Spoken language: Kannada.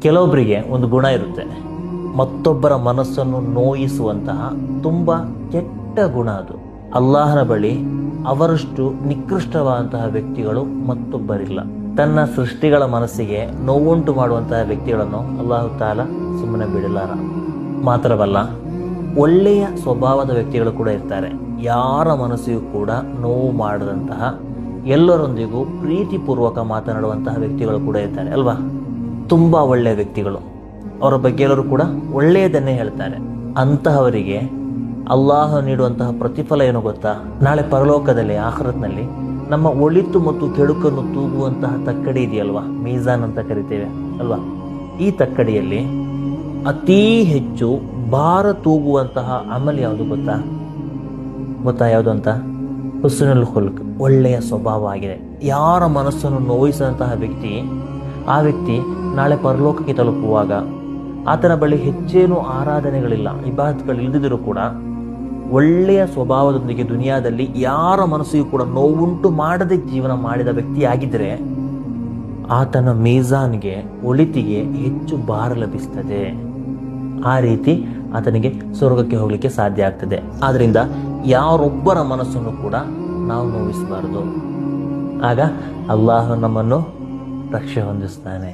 ಕೆಲವೊಬ್ಬರಿಗೆ ಒಂದು ಗುಣ ಇರುತ್ತೆ, ಮತ್ತೊಬ್ಬರ ಮನಸ್ಸನ್ನು ನೋಯಿಸುವಂತಹ ತುಂಬ ಕೆಟ್ಟ ಗುಣ ಅದು. ಅಲ್ಲಾಹನ ಬಳಿ ಅವರಷ್ಟು ನಿಕೃಷ್ಟವಾದಂತಹ ವ್ಯಕ್ತಿಗಳು ಮತ್ತೊಬ್ಬರಿಲ್ಲ. ತನ್ನ ಸೃಷ್ಟಿಗಳ ಮನಸ್ಸಿಗೆ ನೋವುಂಟು ಮಾಡುವಂತಹ ವ್ಯಕ್ತಿಗಳನ್ನು ಅಲ್ಲಾಹು ತಾಲ ಸುಮ್ಮನೆ ಬಿಡಲಾರ. ಮಾತ್ರವಲ್ಲ, ಒಳ್ಳೆಯ ಸ್ವಭಾವದ ವ್ಯಕ್ತಿಗಳು ಕೂಡ ಇರ್ತಾರೆ. ಯಾರ ಮನಸ್ಸಿಗೂ ಕೂಡ ನೋವು ಮಾಡದಂತಹ, ಎಲ್ಲರೊಂದಿಗೂ ಪ್ರೀತಿಪೂರ್ವಕ ಮಾತನಾಡುವಂತಹ ವ್ಯಕ್ತಿಗಳು ಕೂಡ ಇರ್ತಾರೆ ಅಲ್ವಾ. ತುಂಬ ಒಳ್ಳೆಯ ವ್ಯಕ್ತಿಗಳು, ಅವರ ಬಗ್ಗೆ ಎಲ್ಲರೂ ಕೂಡ ಒಳ್ಳೆಯದನ್ನೇ ಹೇಳ್ತಾರೆ. ಅಂತಹವರಿಗೆ ಅಲ್ಲಾಹ ನೀಡುವಂತಹ ಪ್ರತಿಫಲ ಏನು ಗೊತ್ತಾ? ನಾಳೆ ಪರಲೋಕದಲ್ಲಿ, ಆಖರತ್ನಲ್ಲಿ ನಮ್ಮ ಒಳಿತು ಮತ್ತು ಕೆಡುಕನ್ನು ತೂಗುವಂತಹ ತಕ್ಕಡಿ ಇದೆಯಲ್ವಾ, ಮೀಜಾನ್ ಅಂತ ಕರಿತೇವೆ ಅಲ್ವಾ. ಈ ತಕ್ಕಡಿಯಲ್ಲಿ ಅತೀ ಹೆಚ್ಚು ಭಾರ ತೂಗುವಂತಹ ಅಮಲ್ ಯಾವುದು ಗೊತ್ತಾ ಯಾವುದು ಅಂತ? ಹುಸ್ನುಲ್ ಖುಲ್ಕ್, ಒಳ್ಳೆಯ ಸ್ವಭಾವ ಆಗಿದೆ. ಯಾರ ಮನಸ್ಸನ್ನು ನೋಯಿಸಿದಂತಹ ವ್ಯಕ್ತಿ, ಆ ವ್ಯಕ್ತಿ ನಾಳೆ ಪರಲೋಕಕ್ಕೆ ತಲುಪುವಾಗ ಆತನ ಬಳಿ ಹೆಚ್ಚೇನು ಆರಾಧನೆಗಳಿಲ್ಲ, ಇಬಾದತ್ಗಳು ಇಲ್ಲದಿದ್ದರೂ ಕೂಡ ಒಳ್ಳೆಯ ಸ್ವಭಾವದೊಂದಿಗೆ ದುನಿಯಾದಲ್ಲಿ ಯಾರ ಮನಸ್ಸಿಗೂ ಕೂಡ ನೋವುಂಟು ಮಾಡದೆ ಜೀವನ ಮಾಡಿದ ವ್ಯಕ್ತಿ ಆಗಿದ್ದರೆ ಆತನ ಮೀಜಾನ್ಗೆ, ಒಳಿತಿಗೆ ಹೆಚ್ಚು ಭಾರ ಲಭಿಸ್ತದೆ. ಆ ರೀತಿ ಆತನಿಗೆ ಸ್ವರ್ಗಕ್ಕೆ ಹೋಗಲಿಕ್ಕೆ ಸಾಧ್ಯ ಆಗ್ತದೆ. ಆದ್ದರಿಂದ ಯಾರೊಬ್ಬರ ಮನಸ್ಸನ್ನು ಕೂಡ ನಾವು ನೋವಿಸಬಾರದು. ಆಗ ಅಲ್ಲಾಹ ನಮ್ಮನ್ನು ರಕ್ಷೆ ಹೊಂದಿಸ್ತಾನೆ.